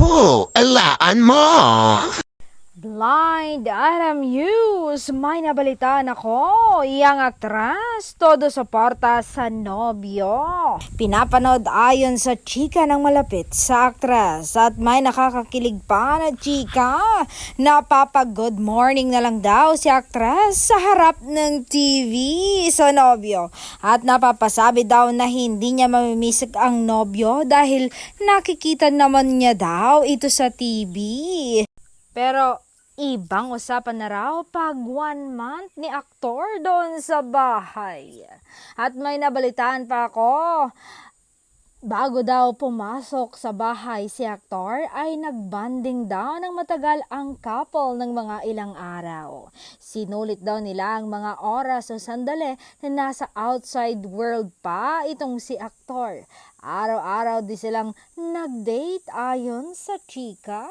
Naku, alaan mo! Blind Item News, may nabalitaan ako. Yang aktras, todo suporta sa nobyo. Pinapanood ayon sa chika ng malapit sa aktras at may nakakakilig pa na chika. Napapag-good morning na lang daw si aktras sa harap ng TV sa nobyo. At napapasabi daw na hindi niya mamimiss ang nobyo dahil nakikita naman niya daw ito sa TV. Pero ibang usapan na raw pag 1 month ni aktor doon sa bahay. At may nabalitaan pa ako. Bago daw pumasok sa bahay si aktor ay nagbanding daw ng matagal ang couple ng mga ilang araw. Sinulit daw nila ang mga oras o sandali na nasa outside world pa itong si aktor. Araw-araw di silang nag-date ayon sa chika.